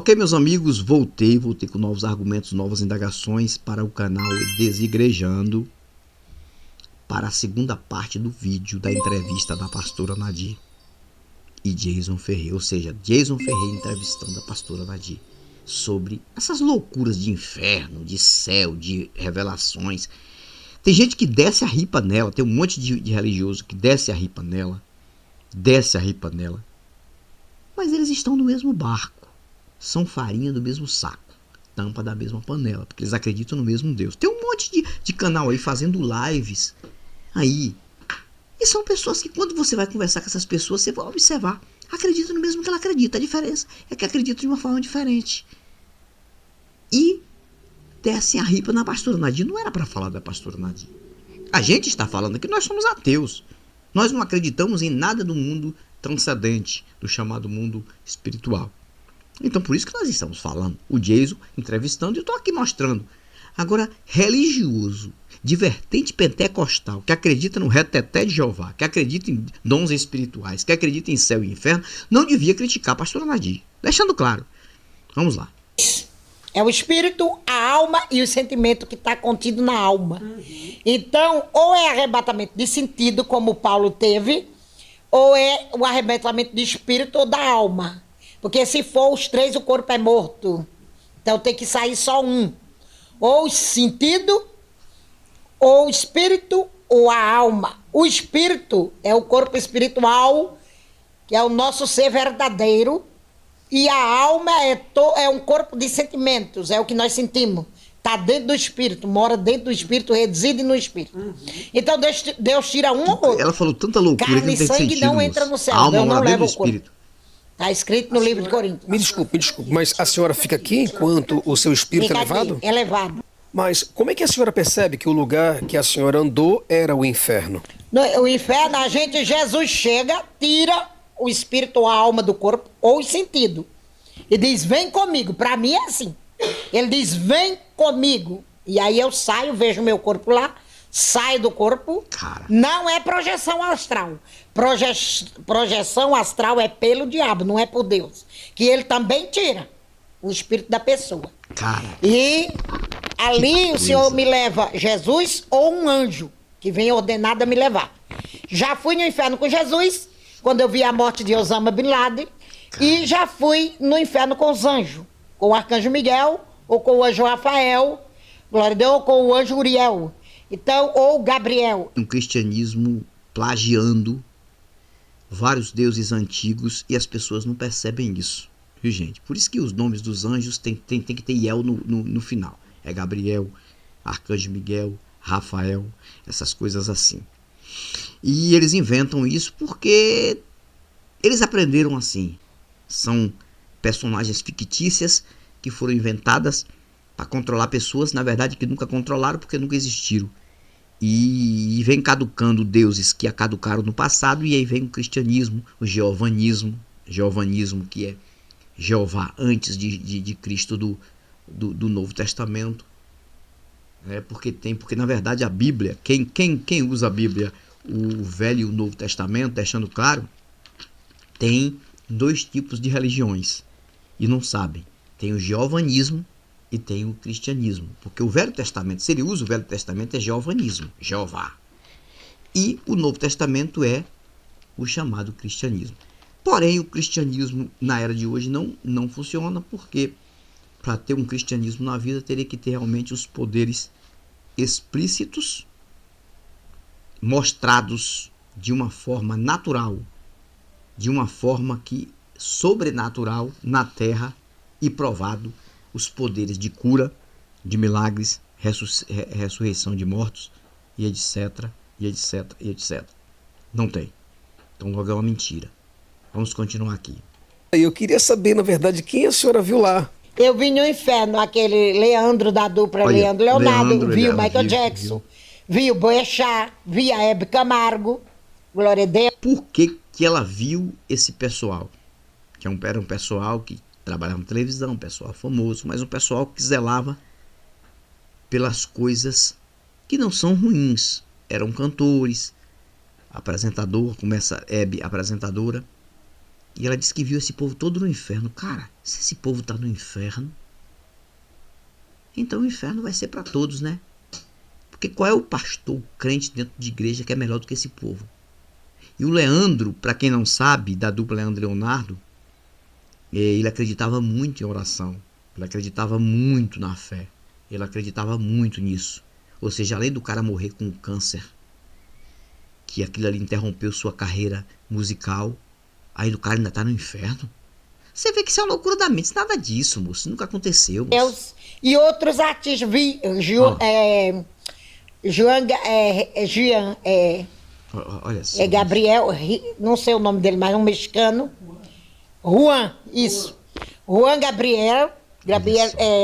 Ok, meus amigos, voltei com novos argumentos, novas indagações para o canal Desigrejando, para a segunda parte do vídeo da entrevista da pastora Nadir e Jason Ferreira, ou seja, Jason Ferreira entrevistando a pastora Nadir sobre essas loucuras de inferno, de céu, de revelações. Tem gente que desce a ripa nela, tem um monte de religioso que desce a ripa nela, mas eles estão no mesmo barco, são farinha do mesmo saco, tampa da mesma panela, porque eles acreditam no mesmo Deus. Tem um monte de canal aí fazendo lives aí, e são pessoas que quando você vai conversar com essas pessoas, você vai observar, acreditam no mesmo que ela acredita. A diferença é que acreditam de uma forma diferente. E descem a ripa na pastora Nadir. Não era para falar da pastora Nadir. A gente está falando que nós somos ateus. Nós não acreditamos em nada do mundo transcendente, do chamado mundo espiritual. Então por isso que nós estamos falando. O Jason entrevistando e eu estou aqui mostrando. Agora, religioso, de vertente pentecostal, que acredita no reteté de Jeová, que acredita em dons espirituais, que acredita em céu e inferno, não devia criticar a pastora Nadir. Deixando claro. Vamos lá. É o espírito, a alma e o sentimento que está contido na alma. Então, ou é arrebatamento de sentido, como Paulo teve, ou é o arrebatamento de espírito ou da alma. Porque se for os três, o corpo é morto. Então tem que sair só um. Ou o sentido, ou o espírito, ou a alma. O espírito é o corpo espiritual, que é o nosso ser verdadeiro. E a alma é um corpo de sentimentos, é o que nós sentimos. Está dentro do espírito, mora dentro do espírito, reside no espírito. Então Deus tira um ou outro. Ela falou tanta loucura Carne que não e tem sangue sentido, não entra no céu, a alma Deus não mora dentro leva do o corpo. espírito. Está escrito no livro de Coríntios. Me desculpe, mas a senhora fica aqui enquanto o seu espírito Fica é levado? aqui, é levado. Mas como é que a senhora percebe que o lugar que a senhora andou era o inferno? O inferno, Jesus chega, tira o espírito ou a alma do corpo, ou o sentido. E diz, vem comigo. Para mim é assim. Ele diz, vem comigo. E aí eu saio, vejo meu corpo lá, saio do corpo. Cara. Não é projeção astral. Projeção astral é pelo diabo, não é por Deus. Que ele também tira o espírito da pessoa. Cara. E ali o Senhor coisa. me leva Jesus ou um anjo que vem ordenado a me levar. Já fui no inferno com Jesus, quando eu vi a morte de Osama Bin Laden. E já fui no inferno com os anjos, com o arcanjo Miguel, ou com o anjo Rafael, glória a Deus, ou com o anjo Uriel, então, ou Gabriel. Um cristianismo plagiando vários deuses antigos e as pessoas não percebem isso, viu, gente? Por isso que os nomes dos anjos tem que ter El no final. É Gabriel, arcanjo Miguel, Rafael, essas coisas assim. E eles inventam isso porque eles aprenderam assim. São personagens fictícias que foram inventadas para controlar pessoas, na verdade que nunca controlaram porque nunca existiram. E vem caducando deuses que caducaram no passado, e aí vem o cristianismo, o jeovanismo que é Jeová antes de Cristo do Novo Testamento. Porque na verdade a Bíblia, quem usa a Bíblia, o Velho e o Novo Testamento, deixando claro, tem dois tipos de religiões e não sabem. Tem o jeovanismo e tem o cristianismo, porque o Velho Testamento, se ele usa o Velho Testamento, é jeovanismo, Jeová, e o Novo Testamento é o chamado cristianismo. Porém o cristianismo na era de hoje não funciona, porque para ter um cristianismo na vida teria que ter realmente os poderes explícitos, mostrados de uma forma natural, de uma forma que sobrenatural na terra, e provado os poderes de cura, de milagres, ressurreição de mortos, e etc, e etc, e etc. Não tem. Então logo é uma mentira. Vamos continuar aqui. Eu queria saber, na verdade, quem a senhora viu lá. Eu vi no inferno aquele Leandro da dupla. Olha, Leandro Leonardo, vi o ela Michael viu, Jackson, vi o Boechat, vi a Hebe Camargo, glória a Deus. Por que ela viu esse pessoal? Que era um pessoal que trabalhava na televisão, um pessoal famoso, mas um pessoal que zelava pelas coisas que não são ruins. Eram cantores, apresentador, começa Hebe, apresentadora, e ela disse que viu esse povo todo no inferno. Cara, Se esse povo está no inferno, então o inferno vai ser para todos, né? Porque qual é o pastor, o crente dentro de igreja que é melhor do que esse povo? E o Leandro, para quem não sabe, da dupla Leandro e Leonardo, ele acreditava muito em oração. Ele acreditava muito na fé. Ele acreditava muito nisso. Ou seja, além do cara morrer com câncer, que aquilo ali interrompeu sua carreira musical, aí o cara ainda tá no inferno. Você vê que isso é uma loucura da mente. Isso nada disso, moço. Isso nunca aconteceu, moço. Deus. E outros artistas, Olha só. Gabriel, não sei o nome dele, mas um mexicano. Juan, isso. Juan Gabriel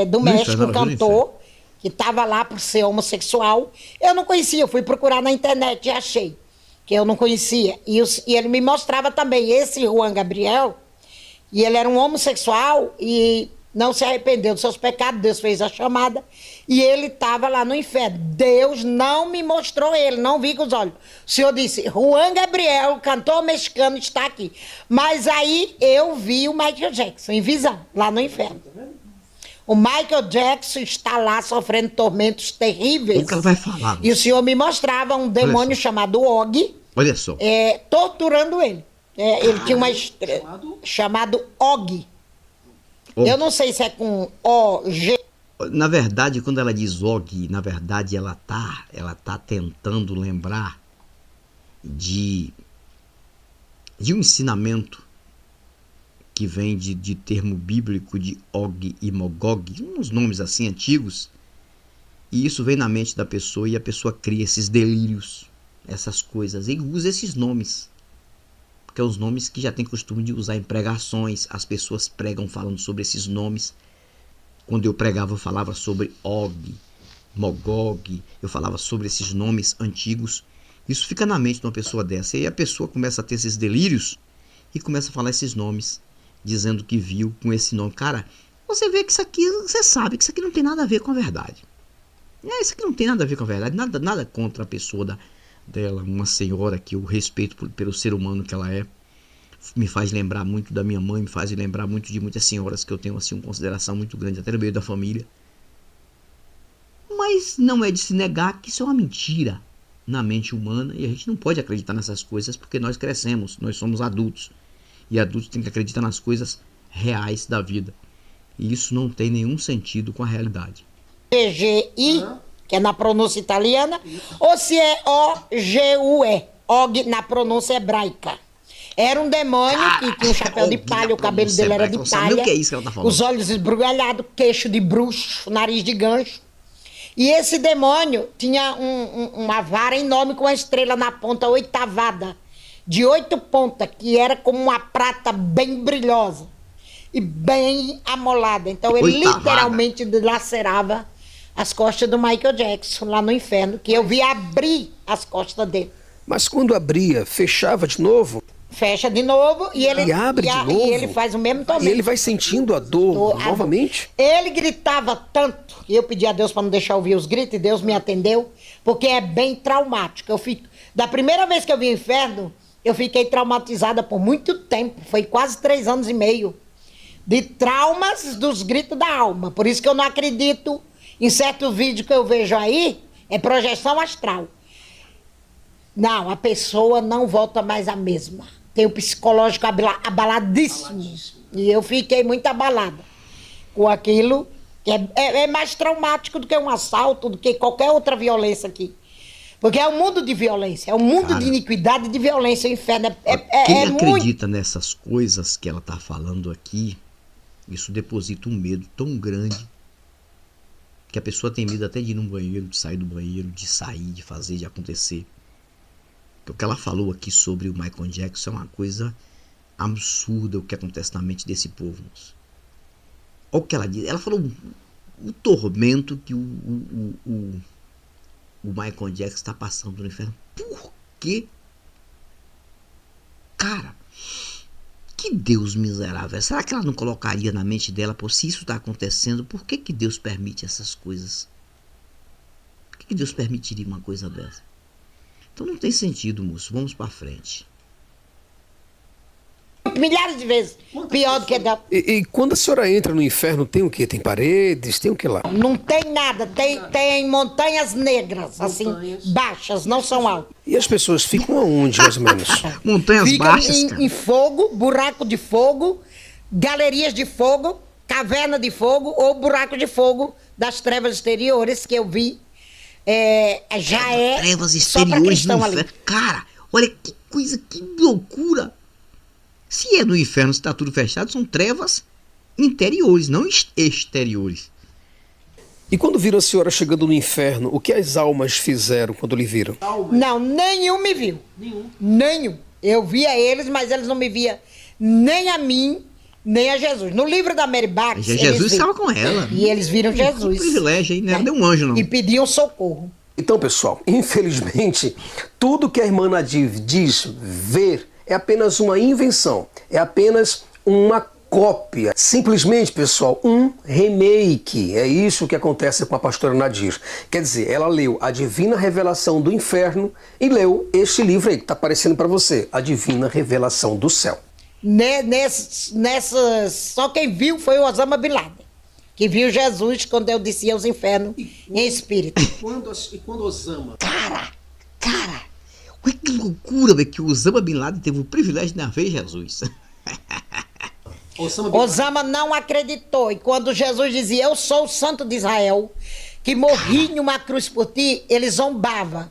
do México, cantor, que estava lá por ser homossexual. Eu não conhecia, eu fui procurar na internet e achei que eu não conhecia. E ele me mostrava também esse Juan Gabriel, e ele era um homossexual e não se arrependeu dos seus pecados, Deus fez a chamada, e ele estava lá no inferno. Deus não me mostrou ele, não vi com os olhos. O Senhor disse, Juan Gabriel, cantor mexicano, está aqui. Mas aí eu vi o Michael Jackson em visão, lá no inferno. O Michael Jackson está lá sofrendo tormentos terríveis. O que ela vai falar? E o Senhor me mostrava um demônio chamado Og, olha só, torturando ele. Ele tinha uma estrela chamado Og. Eu não sei se é com O-G. na verdade, quando ela diz Og, na verdade ela tá tentando lembrar de um ensinamento que vem de termo bíblico de Og e Magog, uns nomes assim antigos, e isso vem na mente da pessoa e a pessoa cria esses delírios, essas coisas, e usa esses nomes, porque é os nomes que já tem costume de usar em pregações, as pessoas pregam falando sobre esses nomes. Quando eu pregava, eu falava sobre Og, Magog, eu falava sobre esses nomes antigos. Isso fica na mente de uma pessoa dessa. E aí a pessoa começa a ter esses delírios e começa a falar esses nomes, dizendo que viu com esse nome. Cara, você vê que isso aqui, você sabe que isso aqui não tem nada a ver com a verdade. Isso aqui não tem nada a ver com a verdade. Nada contra a pessoa dela, uma senhora que eu respeito pelo ser humano que ela é. Me faz lembrar muito da minha mãe, me faz lembrar muito de muitas senhoras que eu tenho assim uma consideração muito grande, até no meio da família. Mas não é de se negar que isso é uma mentira na mente humana e a gente não pode acreditar nessas coisas porque nós crescemos, nós somos adultos. E adultos têm que acreditar nas coisas reais da vida. E isso não tem nenhum sentido com a realidade. G-I, que é na pronúncia italiana, ou se é O-G-U-E, Og na pronúncia hebraica. Era um demônio que tinha um chapéu de palha, o cabelo dele era de palha, o que é isso que ela tá falando? os olhos esbugalhados, queixo de bruxo, nariz de gancho. E esse demônio tinha uma vara enorme com uma estrela na ponta oitavada, de 8 pontas, que era como uma prata bem brilhosa e bem amolada. Então ele literalmente dilacerava as costas do Michael Jackson lá no inferno, que eu vi abrir as costas dele. Mas quando abria, fechava de novo? Fecha de novo e ele abre de novo. E ele faz o mesmo tormento. E ele vai sentindo a dor novamente? Ele gritava tanto que eu pedi a Deus para não deixar ouvir os gritos e Deus me atendeu, porque é bem traumático. Da primeira vez que eu vi o inferno, eu fiquei traumatizada por muito tempo, foi quase 3 anos e meio, de traumas dos gritos da alma. Por isso que eu não acredito em certo vídeo que eu vejo aí, é projeção astral. Não, a pessoa não volta mais a mesma. Tem o psicológico abaladíssimo. E eu fiquei muito abalada com aquilo, que é mais traumático do que um assalto, do que qualquer outra violência aqui. Porque é um mundo de violência, é um mundo de iniquidade e de violência, o inferno. Quem acredita nessas coisas que ela está falando aqui, isso deposita um medo tão grande que a pessoa tem medo até de ir no banheiro, de sair do banheiro, de sair, de fazer, de acontecer. O que ela falou aqui sobre o Michael Jackson é uma coisa absurda, o que acontece na mente desse povo. Olha o que ela diz. Ela falou o tormento que o Michael Jackson está passando no inferno. Por quê? Cara, que Deus miserável. Será que ela não colocaria na mente dela, pô, se isso está acontecendo, por que Deus permite essas coisas? Por que Deus permitiria uma coisa dessa? Então não tem sentido, moço. Vamos para frente. milhares de vezes pior do que da... E quando a senhora entra no inferno, tem o quê? Tem paredes? Tem o que lá? Não tem nada, tem montanhas negras, assim, baixas, não são altas. E as pessoas ficam aonde, mais ou menos? Montanhas Fica baixas, cara. em fogo, buraco de fogo, galerias de fogo, caverna de fogo ou buraco de fogo das trevas exteriores que eu vi. Já é Trevas só pra exteriores cristão no ali. inferno. Cara, olha que coisa, que loucura. Se é no inferno, se está tudo fechado, são trevas interiores, não exteriores. E quando viram a senhora chegando no inferno, o que as almas fizeram quando lhe viram? Não, nenhum me viu. Nenhum. Eu via eles, mas eles não me viam nem a mim, nem a Jesus. No livro da Mary Bax, Jesus estava com ela. E eles viram Jesus. Que privilégio, hein? Não era um anjo, não. E pediam socorro. Então, pessoal, infelizmente, tudo que a irmã Nadir diz ver é apenas uma invenção, é apenas uma cópia. Simplesmente, pessoal, um remake. É isso que acontece com a pastora Nadir. Quer dizer, ela leu a Divina Revelação do Inferno e leu este livro aí que está aparecendo para você, a Divina Revelação do Céu. Nessas, só quem viu foi o Osama Bin Laden, que viu Jesus quando eu descia aos infernos em espírito. E quando Osama? Cara, olha que loucura, velho, que o Osama Bin Laden teve o privilégio de ver Jesus. Osama não acreditou. E quando Jesus dizia, eu sou o santo de Israel, que morri numa cruz por ti, ele zombava.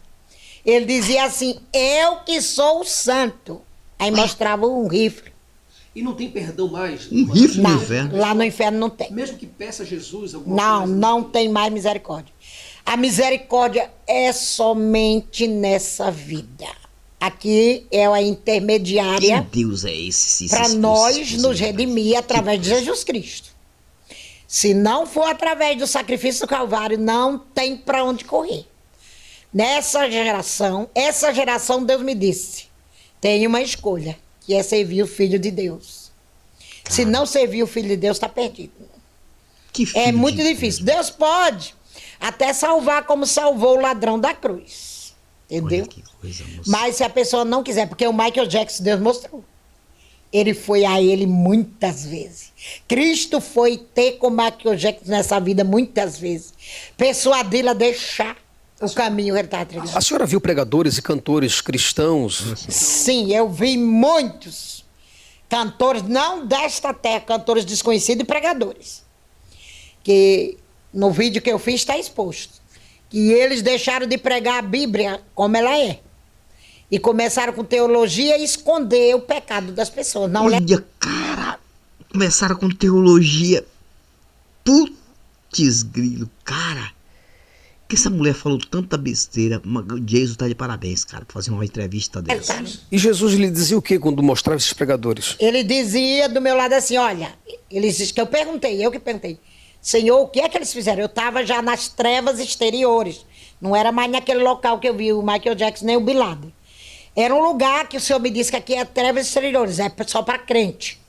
Ele dizia assim, eu que sou o santo. Aí mostrava um rifle. E não tem perdão mais? Um rifle no Não, inferno. lá no inferno não tem. Mesmo que peça a Jesus alguma coisa? Não tem mais misericórdia. A misericórdia é somente nessa vida. Aqui é a intermediária Que Deus é esse? para nós nos redimir através de Jesus Cristo. Se não for através do sacrifício do Calvário, não tem para onde correr. Nessa geração, essa geração Deus me disse, tem uma escolha, que é servir o Filho de Deus. Se não servir o Filho de Deus, está perdido. É muito difícil. Deus pode até salvar como salvou o ladrão da cruz. Entendeu? Olha que coisa, moça. Mas se a pessoa não quiser, porque o Michael Jackson, Deus mostrou. Ele foi a ele muitas vezes. Cristo foi ter com o Michael Jackson nessa vida muitas vezes. Persuadi-lo a deixar o caminho que ele estava trilhando. A senhora viu pregadores e cantores cristãos? Sim, eu vi muitos cantores, não desta terra, cantores desconhecidos e pregadores. Que no vídeo que eu fiz está exposto. Que eles deixaram de pregar a Bíblia como ela é. E começaram com teologia e esconder o pecado das pessoas. Não Olha, cara, começaram com teologia. Putz, grilo, cara. Que essa mulher falou tanta besteira. O Jesus tá de parabéns, cara, por fazer uma entrevista dessa. E Jesus lhe dizia o que quando mostrava esses pregadores? Ele dizia do meu lado assim, olha, eles disse que eu que perguntei, Senhor, o que é que eles fizeram? Eu estava já nas trevas exteriores. Não era mais naquele local que eu vi o Michael Jackson nem o Bin Laden. Era um lugar que o Senhor me disse que aqui é trevas exteriores, é só para crente.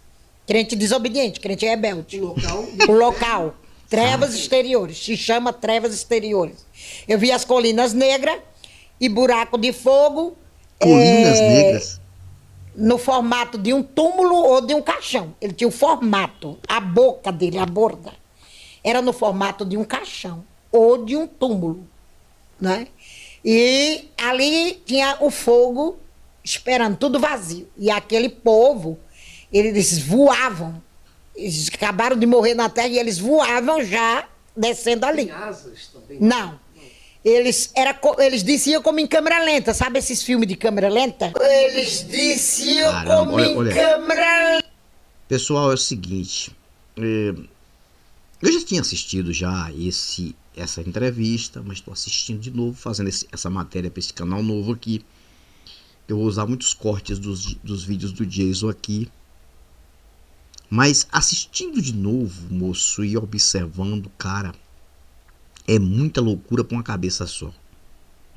Crente desobediente, crente rebelde. O local. Trevas exteriores, se chama trevas exteriores. Eu vi as colinas negras e buraco de fogo. Colinas negras? No formato de um túmulo ou de um caixão. Ele tinha o formato, a boca dele, a borda. Era no formato de um caixão ou de um túmulo, né? E ali tinha o fogo esperando, tudo vazio. E aquele povo, eles voavam. Eles acabaram de morrer na terra e eles voavam já descendo ali. Tem asas também? Não. Eles desciam como em câmera lenta. Sabe esses filmes de câmera lenta? Eles desciam Caramba, como em câmera lenta. Pessoal, é o seguinte. Eu já tinha assistido já essa entrevista, mas estou assistindo de novo, fazendo essa matéria para esse canal novo aqui. Eu vou usar muitos cortes dos vídeos do Jason aqui. Mas assistindo de novo, moço, e observando, cara, é muita loucura para uma cabeça só.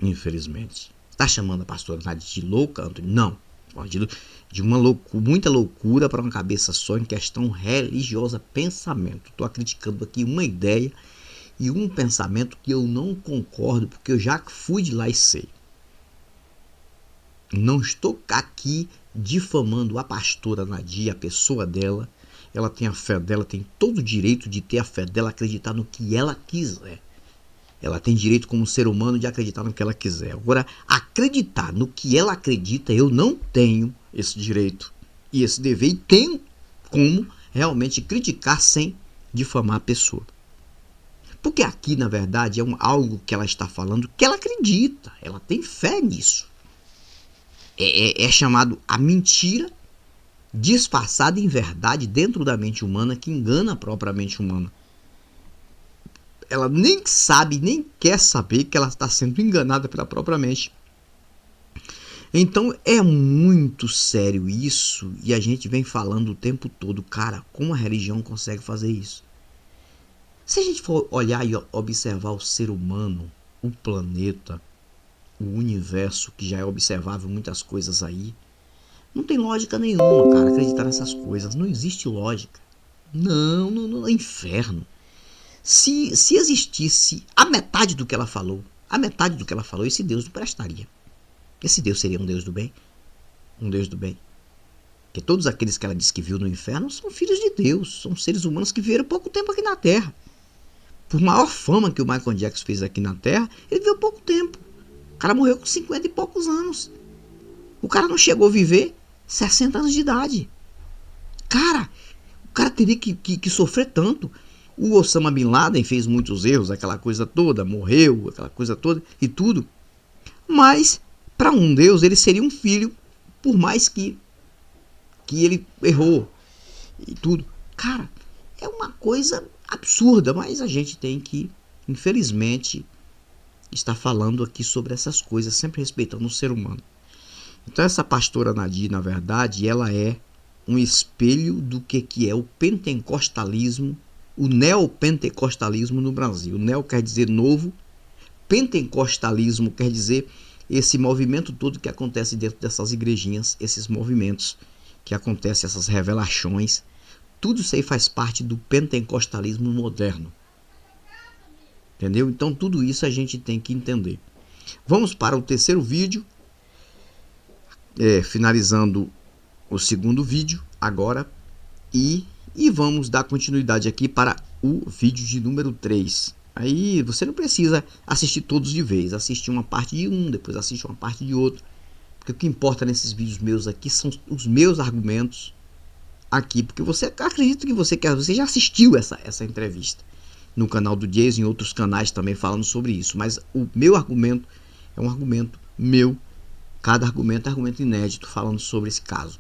Infelizmente. Tá chamando a pastora Nadir de louca, Antônio? Não. De uma muita loucura para uma cabeça só em questão religiosa, pensamento. Estou criticando aqui uma ideia e um pensamento que eu não concordo, porque eu já fui de lá e sei. Não estou aqui difamando a pastora Nadia, a pessoa dela. Ela tem a fé dela, tem todo o direito de ter a fé dela, acreditar no que ela quiser. Ela tem direito como ser humano de acreditar no que ela quiser. Agora, acreditar no que ela acredita, eu não tenho esse direito e esse dever, e tenho como realmente criticar sem difamar a pessoa. Porque aqui, na verdade, é algo que ela está falando que ela acredita, ela tem fé nisso. É chamado a mentira disfarçada em verdade dentro da mente humana, que engana a própria mente humana. Ela nem sabe, nem quer saber que ela está sendo enganada pela própria mente. Então é muito sério isso, e a gente vem falando o tempo todo, cara, como a religião consegue fazer isso? Se a gente for olhar e observar o ser humano, o planeta, o universo, que já é observável muitas coisas aí, não tem lógica nenhuma, cara, acreditar nessas coisas. Não existe lógica. Não, é inferno. Se existisse a metade do que ela falou, esse Deus não prestaria. Esse Deus seria um Deus do bem? Um Deus do bem. Porque todos aqueles que ela disse que viu no inferno são filhos de Deus, são seres humanos que viveram pouco tempo aqui na Terra. Por maior fama que o Michael Jackson fez aqui na Terra, ele viveu pouco tempo. O cara morreu com 50 e poucos anos. O cara não chegou a viver 60 anos de idade. Cara, o cara teria que sofrer tanto. O Osama Bin Laden fez muitos erros, aquela coisa toda, morreu, aquela coisa toda e tudo. Mas, para um Deus, ele seria um filho, por mais que ele errou e tudo. Cara, é uma coisa absurda, mas a gente tem que, infelizmente, estar falando aqui sobre essas coisas, sempre respeitando o ser humano. Então essa pastora Nadia, na verdade, ela é um espelho do que é o pentecostalismo, o neopentecostalismo no Brasil. Neo quer dizer novo, pentecostalismo quer dizer esse movimento todo que acontece dentro dessas igrejinhas, esses movimentos que acontecem, essas revelações, tudo isso aí faz parte do pentecostalismo moderno. Entendeu? Então tudo isso a gente tem que entender. Vamos para o terceiro vídeo, finalizando o segundo vídeo agora, e vamos dar continuidade aqui para o vídeo de número 3. Aí você não precisa assistir todos de vez, assiste uma parte de um, depois assiste uma parte de outro, porque o que importa nesses vídeos meus aqui são os meus argumentos aqui, porque você acredita que você já assistiu essa entrevista no canal do Jason e em outros canais também falando sobre isso, mas o meu argumento é um argumento meu, cada argumento é argumento inédito falando sobre esse caso.